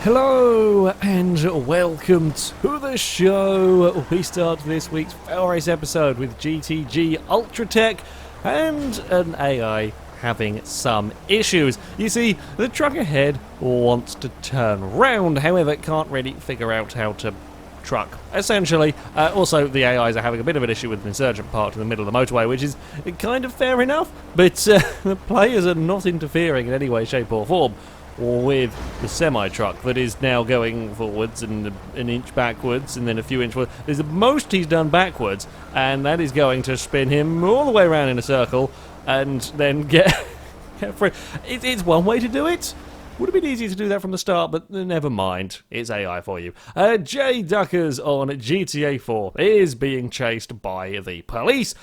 Hello and welcome to the show. We start this week's FailRace episode with GTG Ultra Tech and an AI having some issues. You see, the truck ahead wants to turn round, however it can't really figure out how to truck, essentially. Also, the AIs are having a bit of an issue with an insurgent parked in the middle of the motorway, which is kind of fair enough, but the players are not interfering in any way, shape or form with the semi-truck that is now going forwards and an inch backwards and then a few inches forward. There's the most he's done backwards, and that is going to spin him all the way around in a circle and then get free. It's one way to do it. Would have been easy to do that from the start, but never mind. It's AI for you. Jay Duckers on GTA 4 is being chased by the police.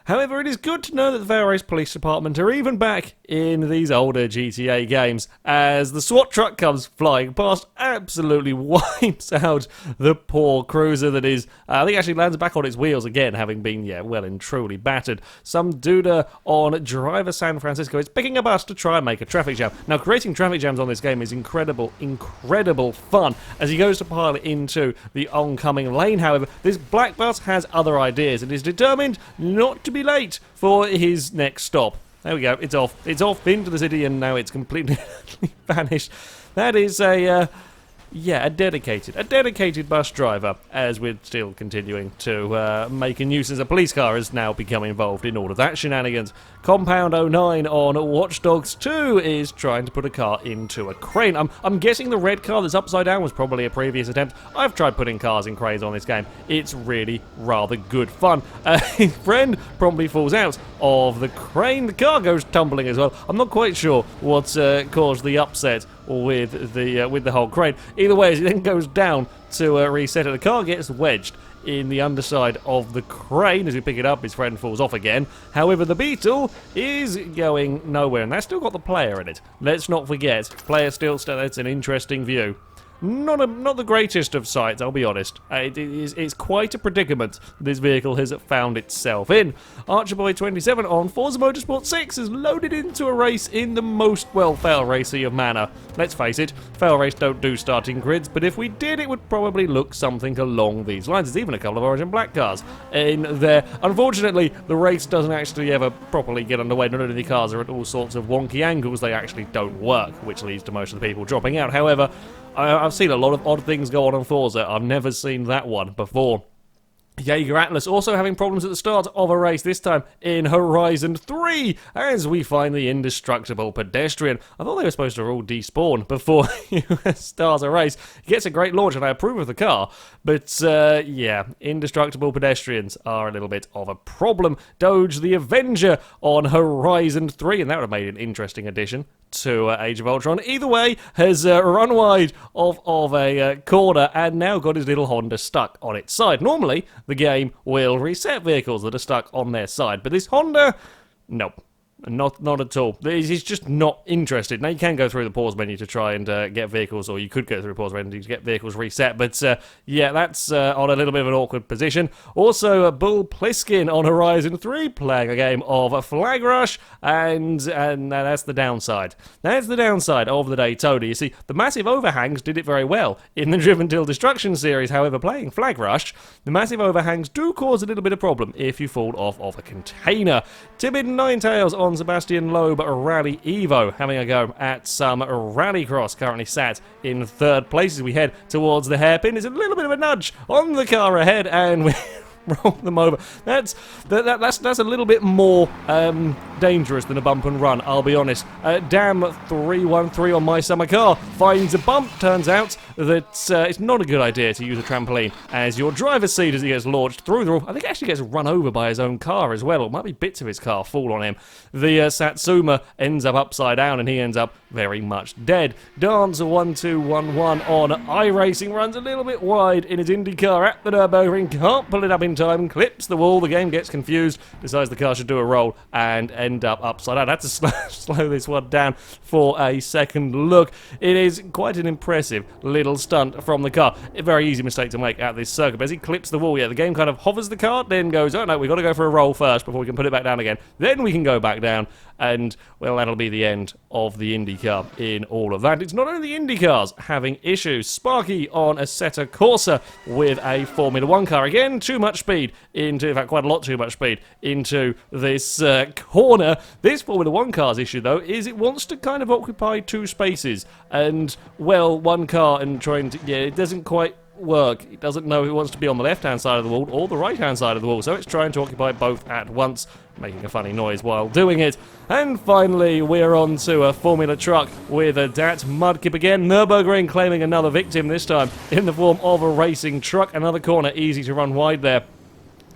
However, it is good to know that the FailRace Police Department are even back in these older GTA games, as the SWAT truck comes flying past, absolutely wipes out the poor cruiser that is, I think actually lands back on its wheels again, having been, well and truly battered. Some duder on Driver San Francisco is picking a bus to try and make a traffic jam. Now, creating traffic jams on this game is incredible fun, as he goes to pile it into the oncoming lane. However, this black bus has other ideas and is determined not to be late for his next stop. There we go, it's off. It's off into the city and now it's completely vanished. That is a dedicated bus driver, as we're still continuing to make a nuisance. A police car has now become involved in all of that shenanigans. Compound 09 on Watch Dogs 2 is trying to put a car into a crane. I'm guessing the red car that's upside down was probably a previous attempt. I've tried putting cars in cranes on this game. It's really rather good fun. A friend promptly falls out of the crane. The car goes tumbling as well. I'm not quite sure what's caused the upset with the whole crane. Either way, as it then goes down to reset it, the car gets wedged in the underside of the crane. As we pick it up, his friend falls off again. However, the Beetle is going nowhere, and that's still got the player in it. Let's not forget, player still, that's an interesting view. Not the greatest of sights, I'll be honest. It's quite a predicament this vehicle has found itself in. Archerboy27 on Forza Motorsport 6 is loaded into a race in the most, FailRacey of manner. Let's face it, FailRace don't do starting grids, but if we did, it would probably look something along these lines. There's even a couple of orange and black cars in there. Unfortunately, the race doesn't actually ever properly get underway. Not only the cars are at all sorts of wonky angles, they actually don't work, which leads to most of the people dropping out. However, I've seen a lot of odd things go on Forza. I've never seen that one before. Jaeger Atlas also having problems at the start of a race, this time in Horizon 3, as we find the indestructible pedestrian. I thought they were supposed to all despawn before you start a race. He gets a great launch, and I approve of the car, but indestructible pedestrians are a little bit of a problem. Doge the Avenger on Horizon 3, and that would have made an interesting addition to Age of Ultron. Either way, has run wide of a corner and now got his little Honda stuck on its side. Normally, the game will reset vehicles that are stuck on their side, but this Honda, nope. Not at all. He's just not interested. Now, you can go through the pause menu to try and get vehicles, or you could go through the pause menu to get vehicles reset, but that's on a little bit of an awkward position. Also, Bull Pliskin on Horizon 3 playing a game of Flag Rush, and that's the downside. That's the downside of the Daytona. You see, the massive overhangs did it very well in the Driven Till Destruction series. However, playing Flag Rush, the massive overhangs do cause a little bit of problem if you fall off of a container. Timid Ninetails on Sebastian Loeb Rally Evo, having a go at some rallycross, currently sat in third place as we head towards the hairpin. There's a little bit of a nudge on the car ahead, and we roll them over. That's a little bit more dangerous than a bump and run, I'll be honest. Damn 313 on my summer car finds a bump. Turns out that it's not a good idea to use a trampoline, as your driver's seat as he gets launched through the roof. I think he actually gets run over by his own car as well, or it might be bits of his car fall on him. The Satsuma ends up upside down, and he ends up very much dead. Dance 1211 on iRacing runs a little bit wide in his Indy car at the Nürburgring, can't pull it up in time, clips the wall, the game gets confused, decides the car should do a roll, and ends end up upside down. I had to slow this one down for a second look. It is quite an impressive little stunt from the car. A very easy mistake to make at this circuit. But as he clips the wall, the game kind of hovers the car, then goes, oh no, we've got to go for a roll first before we can put it back down again. Then we can go back down, and, well, that'll be the end of the IndyCar in all of that. It's not only the IndyCars having issues. Sparkie on Assetto Corsa with a Formula 1 car. Again, too much speed into, in fact, quite a lot too much speed into this corner. This Formula 1 car's issue, though, is it wants to kind of occupy two spaces. And, well, one car and trying to, it doesn't quite work. It doesn't know if it wants to be on the left-hand side of the wall or the right-hand side of the wall, so it's trying to occupy both at once, making a funny noise while doing it. And finally, we're on to a Formula truck with a Dat Mudkip again. Nürburgring claiming another victim, this time in the form of a racing truck. Another corner, easy to run wide there.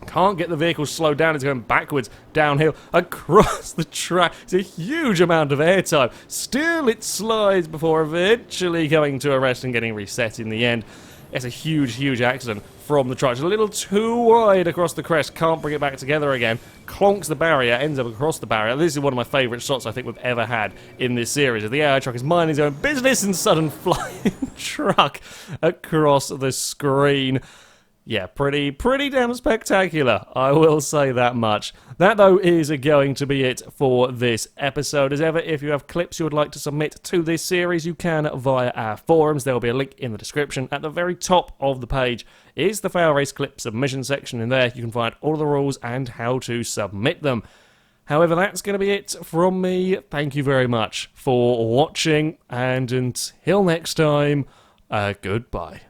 Can't get the vehicle slowed down. It's going backwards, downhill, across the track. It's a huge amount of airtime. Still, it slides before eventually coming to a rest and getting reset in the end. It's a huge accident from the truck. It's a little too wide across the crest. Can't bring it back together again. Clonks the barrier, ends up across the barrier. This is one of my favourite shots I think we've ever had in this series. The AI truck is minding his own business and sudden flying truck across the screen. Yeah, pretty damn spectacular, I will say that much. That, though, is going to be it for this episode. As ever, if you have clips you would like to submit to this series, you can via our forums. There will be a link in the description. At the very top of the page is the FailRace clip submission section. In there, you can find all the rules and how to submit them. However, that's going to be it from me. Thank you very much for watching, and until next time, goodbye.